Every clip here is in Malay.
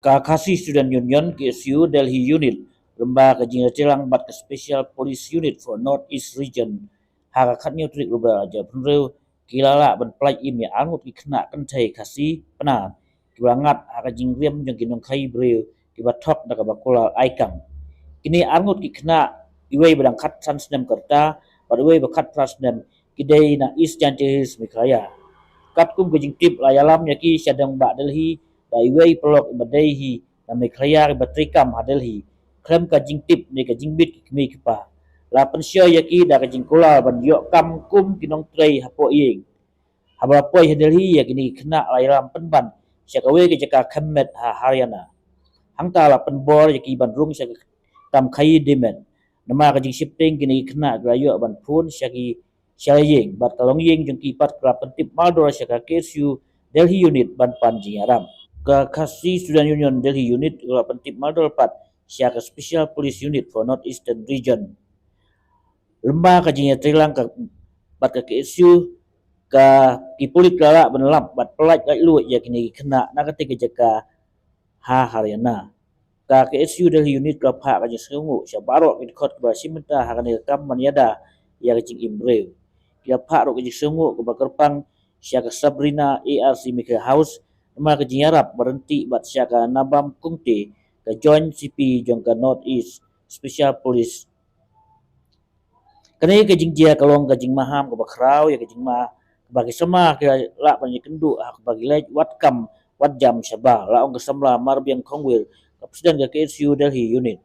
Kakasi Student Union KSU Delhi Unit lembaga jingacelang bat Special Police Unit for North East Region harakat neutrik rubah aja penreu kilala ban plai im ya angut ki kena kentai kasi pena kibangat haka jingriem jong kinong kai breu kibatok daga bakola aikam kini angut ki kena iwei badang kat transnem kerta pada iwei bakat transnem kidai na East Jantis Mikaya kat kum ke jingtip layalam yaki syadang ba Delhi da iwei pelok ibadaihi na Mikaya ribatrikam ha Delhi klem ka jingtip ni ka jingbit kimi kipa la pensio yaki da ka jingkola ban yok kam kum kinong Trei hapo Ïing habapoi Delhi yakini kena layalam Pynban syakawe ke jaka Ktem ha Haryana hangta la penbor yaki ban rung syak tam khai demen nama ka jing shifting kini kena grayo ban phun syaki Ïing bat kalong Ïing jong kipat kra pentip maldor syaka KSU Delhi Unit ban pan Ialam Kakasi Student Union Delhi Unit kra pentip maldor pat syaka Special Police Unit for North Eastern Region lembaga jinga trilang ka bat ka KSU ka kipulit kala benelap bat pelat kat lu yakini kena nakate ke jaka ha Haryana ka KSU Delhi Unit ka pha ka jisungu syabaro ki khot ba simenta hakane kam maniada ya jing imbreu ya pha ro ki jisungu ka bakerpang syaka Sabrina ARC Mika House ma ka jingarap berhenti bat syaka nabam kungte ka joint CP jong ka North East Special Police kene ke jing dia kalong ka jing maham ka bakrau ya ka jing ma bagi sama ke la banyak kendu bagi lej wat kam wat jam syaba la ong kesamla marbiang kongwil ka presiden ka KSU Delhi Unit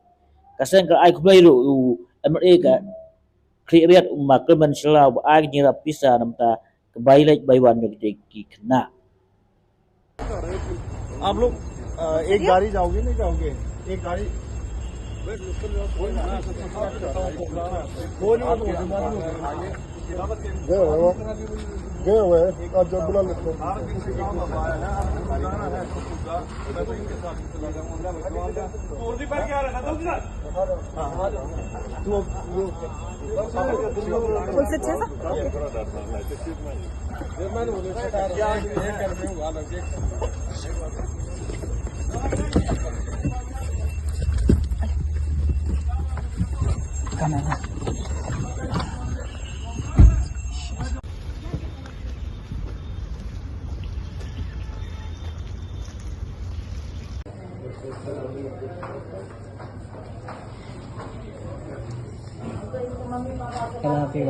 kasen ka ai kublai ru MRA ka kriat umma kemen sela ba ai nyira pisa namta ke bai lej bai wan ki kena आप लोग एक गाड़ी जाओगे नहीं जाओगे एक गाड़ी गए हुए अब जब बुला लेते Kenapa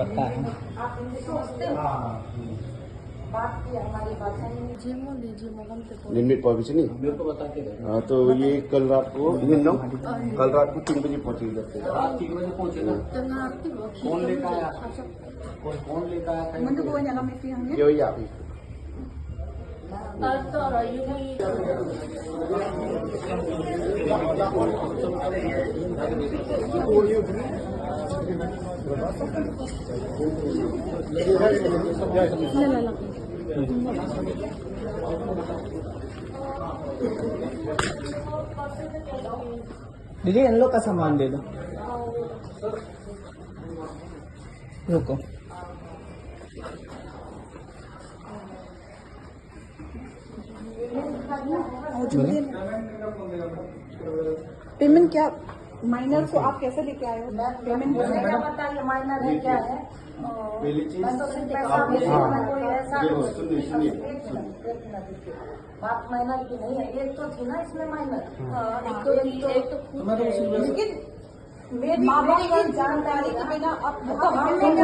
bata? लिमिट पहुंची नहीं हाँ तो ये कल रात को कल रात को 3 बजे पहुंची इधर से कौन लेकर आया? कौन लेकर आया? ये वही आप ही दीदी इन लोग का सामान दे दो रुको पेमेंट क्या माइनर को आप कैसे लेके आए हो? पेमेंट बताइए माइनर है क्या है? बात माइनर की नहीं है, एक तो थी ना इसमें माइनर, एक तो लेकिन माँ बाप की जानकारी के बिना आप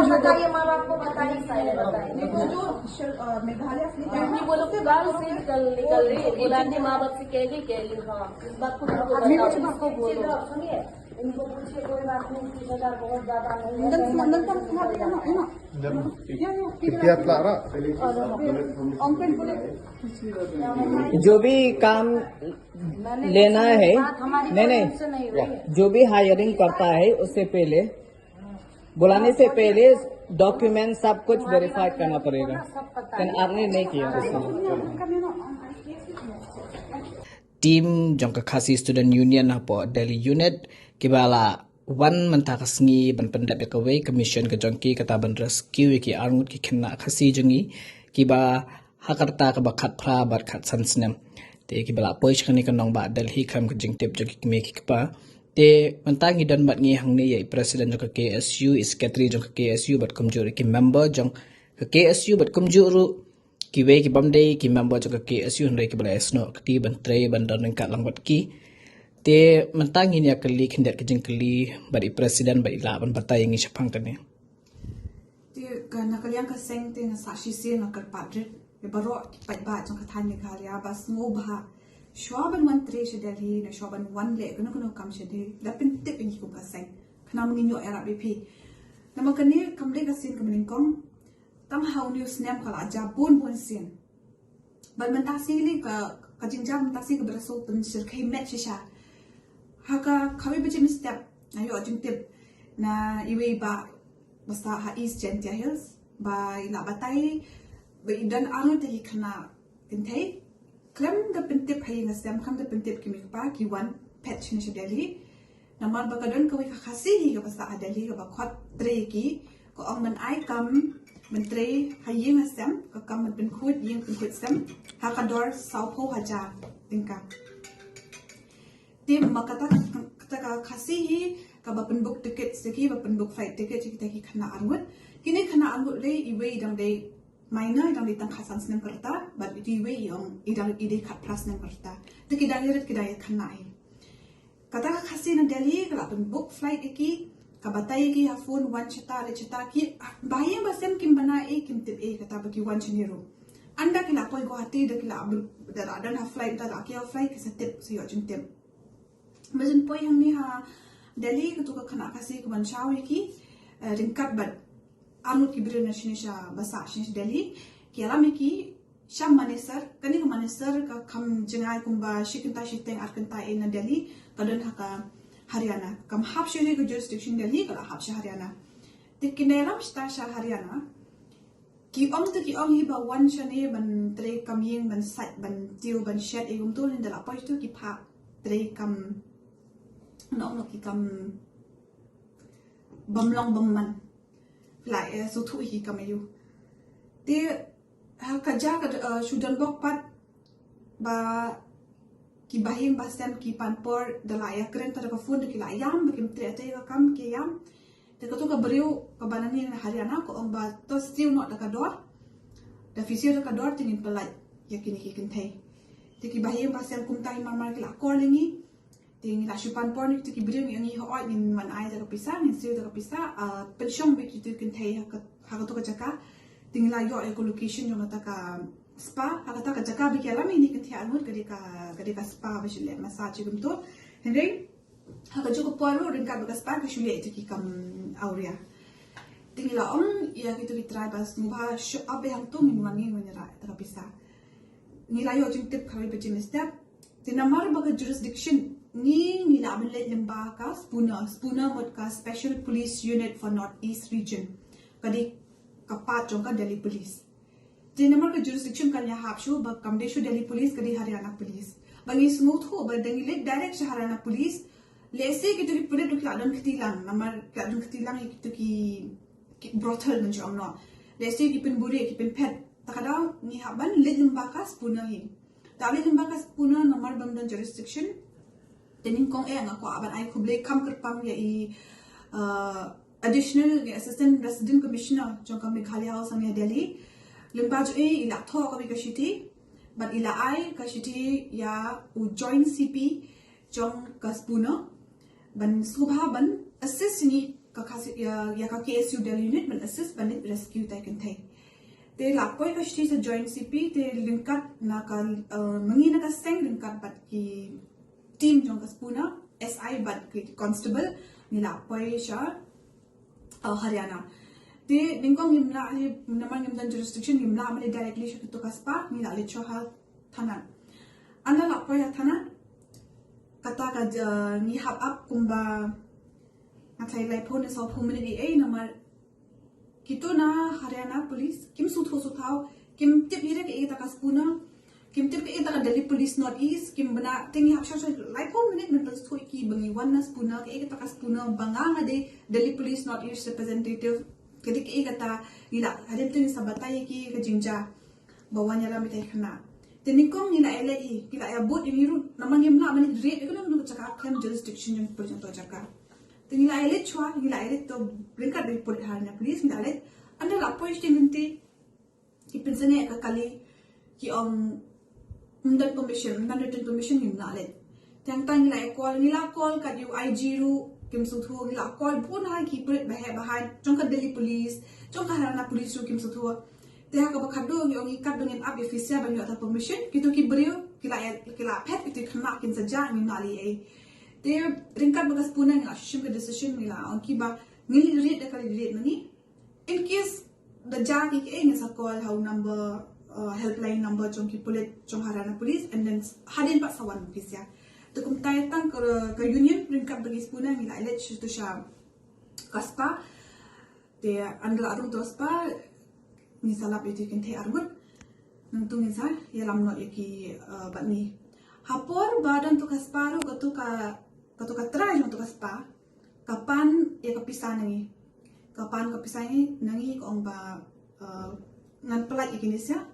बताइए, माँ बाप को बताइए, देखो जो मेघालय बोलो के बाल से निकल रही है, बोला माँ बाप से कह ली हाँ इस बात को बोलो, सुनिए इनको पूछिए, कोई बात नहीं, 30,000 बहुत ज्यादा नहीं। जो भी काम लेना है नहीं जो भी हायरिंग करता है उससे पहले बुलाने से पहले डॉक्यूमेंट सब कुछ वेरीफाई करना पड़ेगा, लेकिन आपने नहीं किया। Team jangka Kakasi Student Union hapo Delhi Unit kibala wan mentak sengi ban pendap kawe commission ke jongki kata ban rescue ki arngut ki kena khasi jongi kiba hakarta ka bakat pra bat khat sansnem te ki bala poi chkani kan nong ba Delhi kham ka jing tip jo ki me ki pa te mentang hidan bat ngi hang ne ye president jo ka KSU secretary jo ka KSU bat kumjur ki member jong ka KSU bat kumjuru ki we ki bamde ki member jo ka KSU hndai ki bala esno ki ban Trei ban don ka lang bat ki te mentang ini akali kindat ka jing kali bari president bari la ban batai ngi chapang kan ne Karena kalian keseng te na sashi se na kerpadrit be baro pai ba jong kathan ni khalia bas ngo ba shwaban mantri she Delhi na shwaban wan le kono kam she de da pin tip in ko kaseng khana mni nyo era bp na makani kam le ka sin kam ning kong tam how news nem khala ja bun sin ban man ta si li ka jingjam ta si ka braso tun sir khai met sha haka khawi be jim step ayo jing tip na iwe ba basta ha East Gentia Hills ba ila batai ba idan anu te khana tinthai klem da pentip hai na sem kham da pentip ki mikpa ki wan pet chin she Delhi namar ba kadon ko ka khasi hi ka basta Delhi ka ba khot Trei ki ko ong man ai kam man Trei ha Ïing sem ka kam man pen khut Ïing pen khut sem ha ka dor sau pho ha ja tingka tim makata ka khasi hi ka ba pen book ticket seki ba pen book flight ticket kita ki khana angut kini khana angut le iwe dang de minor dang de tang khasan snem karta but iwe yong idang ide khat pras nem karta te ki dang yeret ki dang khana hi kata ka khasi na Delhi ka pen book flight ki ka batai ki ha phone one chata le chata ki bayang ba sem kim bana e kim tip e kata ba ki one chinero anda ki la poi Guwahati da ki la da dan ha flight da la ki ha flight ki sa tip so yo jing tip majin poi hang ni ha Delhi ko ka khana khasi ko ban chawi ki ringkat bat anu ki bire na shinisha basa shish Delhi ki Ialam ki sham manesar kani ko manesar ka kham jingai kumba shikinta shiteng arkanta in Delhi kadon haka Haryana kam hap shiri ko jurisdiction Delhi ka hap sha Haryana tikineram sta sha Haryana ki ong to ki ong hi ba wan shane ban Trei kam Ïing ban sat ban tiu ban shet e gum to len da la poi to ki pha Trei kam nó ki kam bam long bam man lại số thu hi kam ayu te ha ka ja ka sudan bok pat ba ki bahim basam ki panpor da la ya kren ta ka fund ki la yam ba kim tre te ka kam ki yam te ka to ka brio ka banani na Haryana ko ong ba to still not da ka dor da fisio da ka dor tin pelai yakini ki kin thai te ki bahim basam kum tai mar ki la kor lingi ting la shupan por ni ki bring yang ho ai nin man ai da pisa nin siu da pisa pension bi ki kin thai ha to ka jaka ting la yo ecolocation yo mata ka spa ha ta ka jaka bi kala mi ni kin thai anur ka ka spa ba shule massage gum to henry ha ka joko por rin ka ba spa ka shule ki kam auria ting la on ya ki to ki try bas mu ba sho abe hang to min wangi ngoni ra da pisa ni la yo jing tip khawi ba jim step tinamar ba ka jurisdiction ni la abin le limba ka spuna mot ka special police unit for northeast region kadi kapat jong ka Delhi police tin namar ka jurisdiction kan ya hap shu ba kamde shu Delhi police kadi Haryana police bangi smooth ho ba dengi le direct sha Haryana police le se ki to ki pule to ki adon khtilang namar ka adon khtilang ki to ki brothel man jong no le se ki pin buri ki pin pet takada ni haban le limba ka spuna hi ta le limba ka spuna namar bam jurisdiction tening kong nga ko aban ai khuble kam kerpam ya i additional assistant resident commissioner jong kam Meghalaya house ang Delhi limba jo e ila tho ka bi ka shiti but ila ai ka shiti ya u joint CP jong ka spuna ban subha ban assist ni ka khasi ya ka KSU Delhi unit ban assist ban rescue ta kan thai te la koi ka shiti sa joint CP te linkat na ka mangi na ka seng linkat bat ki team jong ka spuna SI but constable nila poi sha Haryana te ningkong nimla naman ngim dan jurisdiction nimla mali directly sha to ka spa nila le choha thana ana la poi thana kata ka ni hap up kumba atlai lai phone so phumini e namar kito na Haryana police kim su thau kim tip hire ke ta ka spuna kim tip ke ta Delhi police northeast kim bana tingi hap sha lai phone minute min tas thoi ki bangi one na spuna ke ta ka spuna banga de Delhi police northeast representative ke ke ta ila hadin tin sabatai ki ke jingja bawanya la mitai khana Tenikong nila LAE, kila abot ini ru naman yung na manit rate ko nung cakap kan jurisdiction yung pwede to cakap. Nila LAE chua, nila LAE to bringkat dari polit Haryana police nila LAE anda lapor nanti ipensene kakali ki om undan permission, undan written permission nila LAE. Tiang tang nila call kat UIG ru kim suthu nila call pun hai ki polit bahan jongkat Delhi police, jongkat Haryana police ru kim suthu. Dia ka bakado yung ikat dengan ab official banyu atas permission gitu ki beriu kila pet itu kena kin saja ni nali ai dia ringkat bagas puna ngila shim ke decision ngila on ki ba ngili read da kali read nani in case the ja ki ai ngisa call how number helpline number jong ki polit jong Haryana police and then hadin pak sawan official tu kum tai tang ke union ringkat bagis puna ngila let tu sha kaspa dia andla arum tu spa ni salap itu kan teh armut nuntung insa Ialam no yaki batni hapor badan tu kasparu katu ka Trei tu kaspa kapan ya kapisah nangi kapan kapisah ni nangi ko ba ngan pelai ikinisya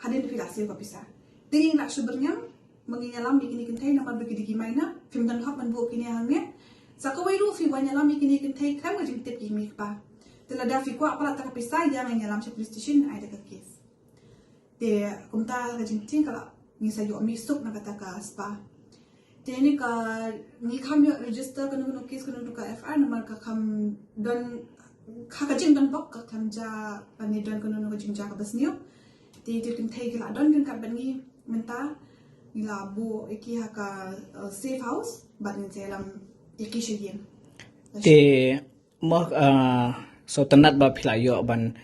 hadin filasi kapisah tingin nak sebenarnya menginyalam ikini kentai nama begitu gimana film dan hap manbu kini hangnya sakawai ru fi banyalam ikini kentai kan ngajin tip kimi pa telada fi kwa pala tak pisai dia menyalam se police station ada ke kes dia kumta kajinting kala ni sayo misuk na kata ka spa dia ni ka ni kam yo register kanu kes kanu ka FR nomor ka kam dan ka kajing dan bok ka kam ja pani dan kanu ka jing ja ka basniu dia kan thai kala don kan ka bani menta ila bu iki ha ka safe house bat ni selam iki shigien te mo so tanat ba phila yo ban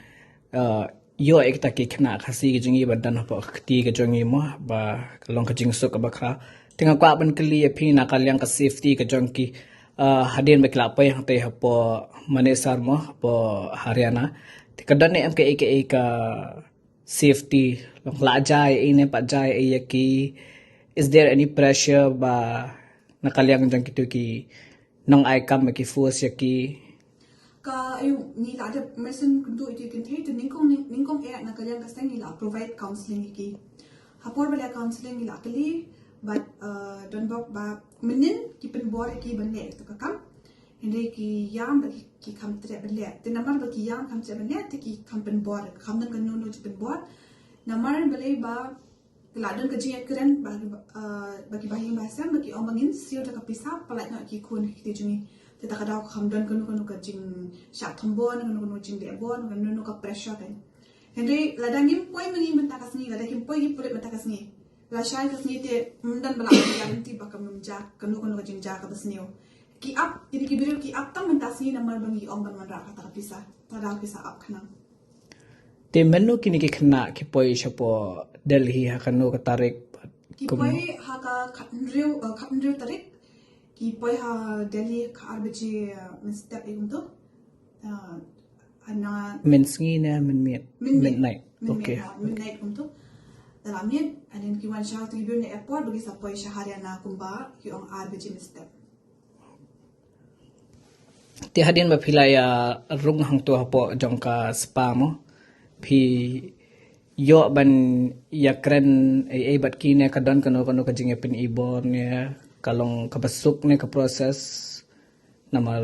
yo ekta ki khna khasi ki jingi badan pa khti ke jongi mo ba long ka jing so ka bakha tinga kwa ban kli phi na kalyang ka safety ka jongki hadin ba kla pa yang te hapo manesar mo po Haryana te kadan ne mk ka safety long la jai ine pa jai yaki is there any pressure ba na kalyang jongki to ki nong ai kam ki force yaki ka ayu ni la de mesin kundu itu kan thei tu ningkong na kalyang ka sang ila provide counseling iki hapor bala counseling ila kali but don bok ba menin ki pen bor ki banle to ka kam hende ki yam ba ki kam tre banle te namar ba ki yam kam tre banle te ki kam pen bor kam dan kan no ki pen bor namar bale ba la don ka jia kren ba ki bahi masam ba ki omangin sio ta ka pisa palat na ki kun ki jungi kita kadang kamdan kanu ka jing syak thambon kanu jing lebon kanu ka pressure kan Henry ladang im poi mengi mentakas ni ladang im poi pulit mentakas ni la shai kas ni te mundan bala garanti bakam numja kanu ka jing ja ka basnio ki up jadi ki biru ki up tang mentas ni namar bangi om ban mandra kata pisa tada pisa up kana te menu kini ki khna ki poi shapo Delhi ha kanu ka tarik ki poi ha ka khatnriu tarik ki poi ha Delhi ka arbaji step itu ana mensngi na midnight okay midnight untuk dalamnya and ki wan shah tu ibun airport bagi sa poi Haryana kumba ki ong arbaji step ti hadin ba philaya rung hang to hapo jongka spa mo phi yo ban yakren ai bat ki ne kadon kanu ka jinge pen ibon ne kalong kabasuk ne ka process namar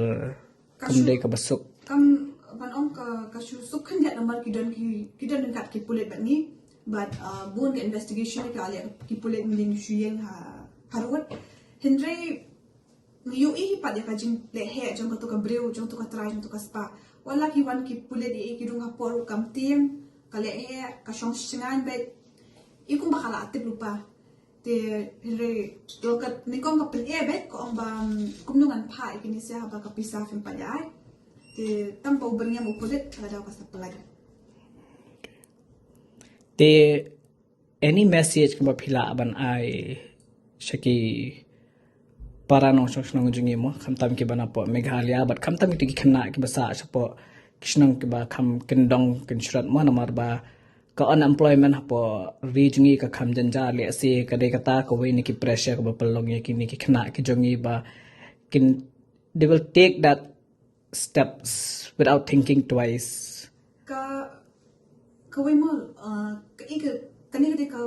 kamde kabasuk kam ban om ka susuk kan ya namar kidan dekat ki pulit bat ni but bun ke investigation ka ali ki pulit min shuyeng harwat Henry niu I pa dia ka jing le he jong ka breu jong ka Trei jong ka spa wala ki wan ki pulit ki dung hapor kam tim kale he ka shong singan bet ikum bakala atip lupa te Henry lokat nikong ka Pyllait bet ko ang bang kumnungan pa ikini siya ba ka pisa film padai te tampa ubernya mo pulit kada ka sa pelai te any message ka ba phila ban ai shaki para nong nong jungi mo kamtam ki bana po Meghalaya but kamtam ki khna ki basa sapo kisnang ki ba kam kendong kinsurat mo namar ba ka unemployment hapo regiongi ka kham janja le se ka de kata ko we ni ki pressure ka ba palong ye ki ni ki khna ki jongi ba kin they will take that steps without thinking twice ka we mo ka kani ketika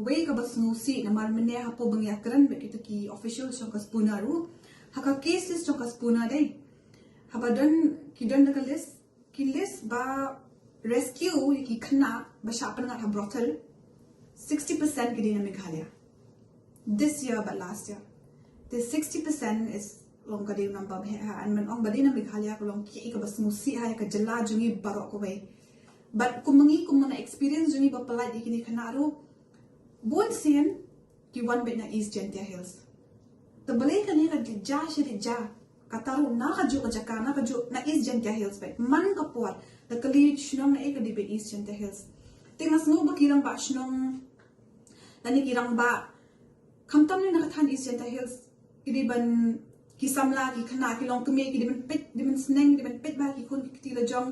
way ka bas ngusi na mar mene ha po bangyakran begitu ki official song kaspuna ru haka cases song kaspuna dai habadan kidan na list ba rescue ki khna ba shapan ngat ha brothel 60% kidi na Meghalaya this year but last year the 60% is long kadi number ha and man ong badina Meghalaya ko long ki ka bas ngusi ha ka jala jungi barok ko bay but kumangi kumana experience juni ba palai ikini khanaro bon sen ki one bit na East Gentia Hills the balay kani ka ja shiri ja kataru na ka ju ka jaka na ka ju na East Gentia Hills ba man ka por the kali shnong na ek di be East Gentia Hills tingas ngo ba kirang ba shnong nani kirang ba khamtam ni na ka than East Gentia Hills kidi ban ki samla ki khana ki long kme ki di ban sneng di ban pet ba ki kun ki tila jong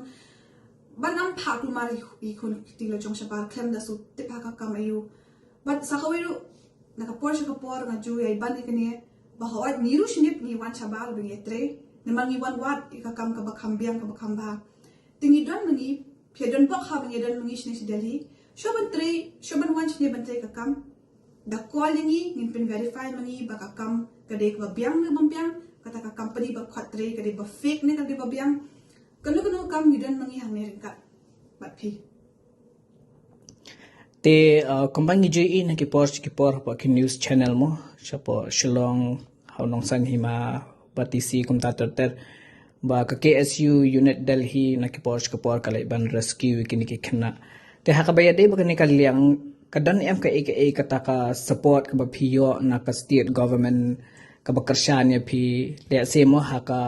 banam phaku mari ikon tilo jong shapar klem da su tipa ka kamayu but sakawiru naka por nga ju ay ban ikene ba hawat niru shnip ni wan chabal bi Trei naman ni wan wat ikakam ka bakham biang ka bakham ba tingi don mangi phedon pok ha bi don mangi shne Delhi shoban Trei shoban wan shne ban Trei ka kam da call ni ngin pin verify mangi ba ka kam ka dek ba biang na biang kata ka company ba khat Trei ka dek ba fake ne ka dek ba biang kalau kam gidan mangi hang ringkat bat phi te kombangi ji in ki por pa ki news channel mo chapo shillong haunong san hima batisi kum ta ter ba ka KSU unit Delhi na ki por kalai ban rescue kini ki khna te ha ka bayade ba kani kaliang kadan em ka aka kata ka support ka ba phiyo na ka state government ka ba karshan ya phi le se mo ha ka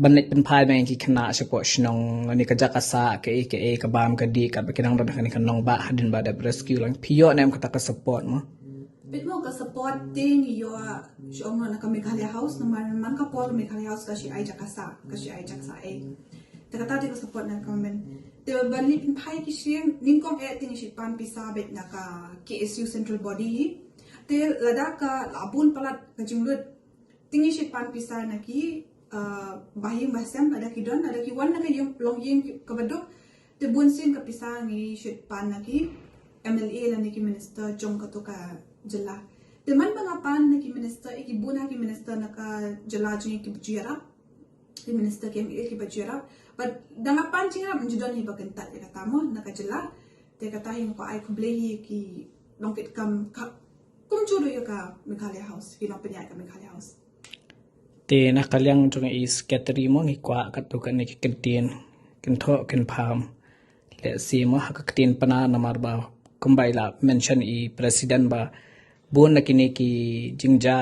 banit pen phai bang ki khna support shnong ani ka jakasa ka aka ka bam ka di ka kinang ron kan nong ba hadin ba da rescue lang phiyo nem kata ka support mo bit mo ka support ting yo shom na ka Meghalaya house na man ka por Meghalaya house ka shi ai jakasa e te kata te ka support na comment te banit pen phai ki shing ning kong e ting shi pan pisa bet na ka KSU central body te lada ka labun palat ka jinglut ting shi pan pisa na ki bahing bahasam ada kidon ada kiwan ada yung longying kabadok te bunsin ka pisang i shit pan naki MLA la niki minister jong ka to ka jala te man mga pan naki minister iki buna ki minister naka jala jing ki bujira ki minister ki MLA ki bujira but danga pan chinga mjidon hi bakenta ka tamo naka jala te kata hing ko ai kublehi ki longkit kam kum chudo yo ka Meghalaya house ki no penya ka Meghalaya house te na kalyang jong is catering mo ngi kwa katu kan ni kitin kin tho kin pham le si mo ha kitin pana namar ba kumbai la mention i president ba bon na kini ki jingja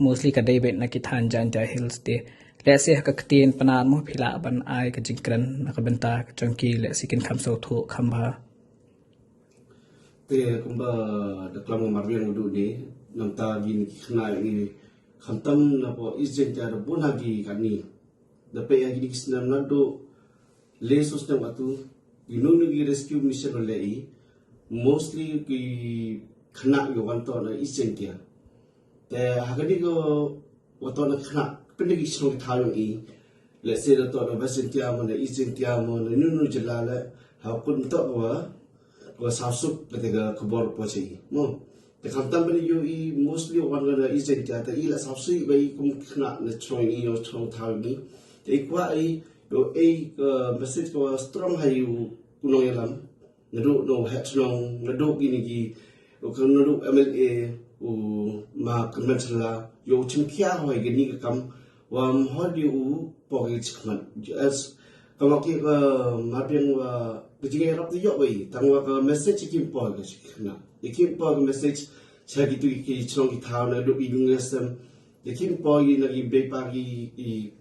mostly ka debate na ki than jan ja hills te le se ha kitin pana mo phila ban ai ka jingkran na ka benta jong ki le si kin kham so tho kham ba te kumba da klamo marbian udu de namta gin khna ni khantam na po isjen jar bunagi kani da pe ya gidi kisnam na do le system atu ginung ni rescue mission le mostly ki khna yo wanto na isjen tia te hagadi go wato na khna pindi ki shrong thayo i le se da to na basin tia mo na isjen tia mo na nunu jala le ha kun to wa sasup le ga khobor po chi mo the khantam bani yo I mostly one ga isjen tia ta ila sapsi bai kum khna na choi ni yo chong thaw ni te kwa ai yo message ko strong hai yu kunong yalam nadu no hat long nadu gini gi ko nadu MLA u ma conventional yo chim kya hoi gini ka kam wam hodi u pogi chkhman as kamaki ma pian wa bijinge rap ti yo bai tangwa ka message kim po ga chkhna ikim po message chagi tu ki chong ki thaw na do ibing lesem ikim po yi na gi be pa gi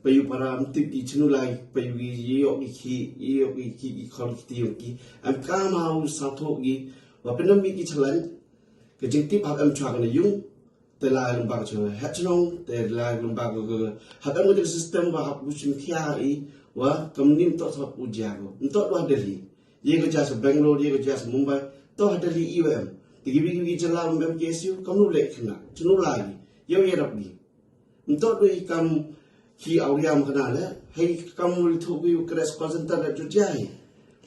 payu param ti ki chnu lai payu gi yo ki khol ki ti ki am ka ma u sa tho gi wa penam mi ki chlan ke jing ti phak am chwa na yung te la lum ba chwa ha chnong te la lum ba go ha am go system wa ha bu chim khia I wa kam nim to sa pu ja go to do Delhi ye go ja sa Bangalore ye go ja sa Mumbai to ha Delhi IOM ti gi jala mem KSU kam nu le khna chnu lai yo ye rap gi to do I kam ki Aryam khna le hai kam ul thu bi crash center la ju jai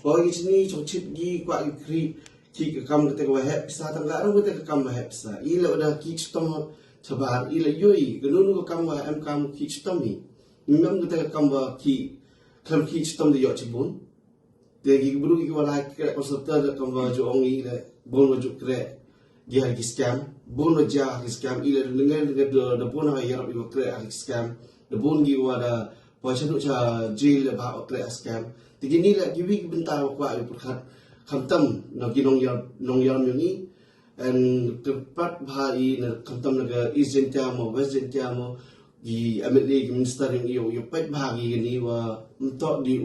bo gi chni chok chip gi kwa kri ki ke kam ke wa hep sa tang ga ro ke kam wa hep sa ila udah ki stom sabar ila yoi gunun ko kam wa am kam ki stom ni memang ke kam wa ki kam ki stom de yo chibun de gi buru ki wala ke konsulta de kam wa jo ongi le bon wa jo kre gi ha scam bon wa ja scam ila dengan de bon ha yarab i kre scam de bon gi wa da wa chanu cha jail le ba kre scam tigini la gi wi bentar wa i perkhat Ktem nak nong yam ni and tepat bahai na Ktem naga Eastern Tiamo Western Tiamo di Amerika minister yang yo pet bahagi ni wa untuk di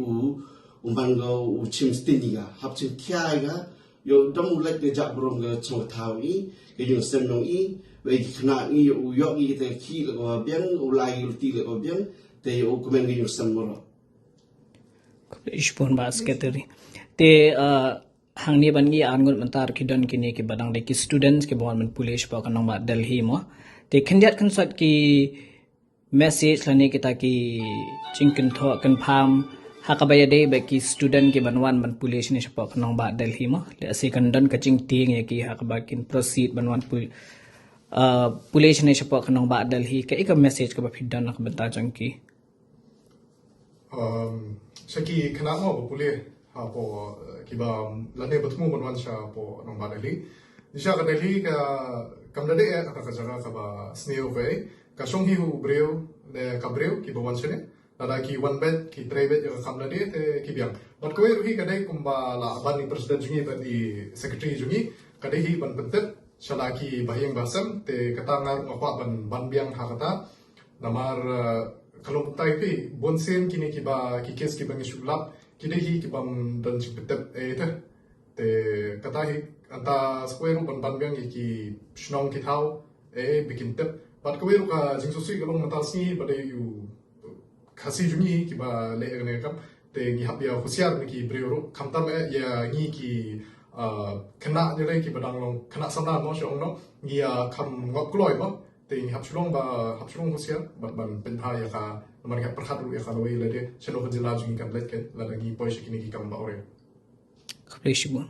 umbanggo chim stinga hab chim kiai ga yo dom lek de jak brom ga chong thau ni ke yo sem nong i we khna ni yo gi te khi la ko biang ulai ti la ko biang te yo komen gi yo sem mo Ishpon basketeri te hangni bangi angut mentar kidon kini ki badang de ki students ki bon men police pa kanong ba Delhi mo te khanjat khansat ki message lani kita ki chingkin tho kan pham hakabaya de ba ki student ki banwan man police ni pa kanong ba Delhi mo le ase kan don ka ching ting ye ki hakaba kin proceed banwan police ni pa kanong ba Delhi ka ika message ka ba phiddan nak banta jang ki Saki kenapa boleh apa kiba lane bertemu berwan sya apa nong badali. Nisha kadali ka kamdade ya kata kajaga kaba sneo ve ka songhi hu breu le ka breu kiba wan sene. Lada ki one bed ki Trei bed ya kamdade te kibiang. Bat kowe ruhi kadai kumba la abani presiden jungi ba di secretary jungi kadai hi ban pentet shalaki bahing basam te katangar ngakwa ban biang hakata namar kalau betai pi bonsen kini kiba ki kes kiba ngi sulap kini hi kiba dan cipetep te kata hi anta square ban biang ki snong ki thau bikin tep bat ko weru ka jingsusi kalau mental si pada yu khasi jungi kiba le ne kam te ngi hab ya khusiar ki breuro kamtam ya ngi ki kena nyele ki badang long kena samna mo shong no ngi ya kam ngok kloi mo ting hab sulong husia ban penha ya ka nomor ka perkhat ru ya ka lawai lade cheno khajila jungi kan let ke la ngi poise kini ki kam ba ore khablish bon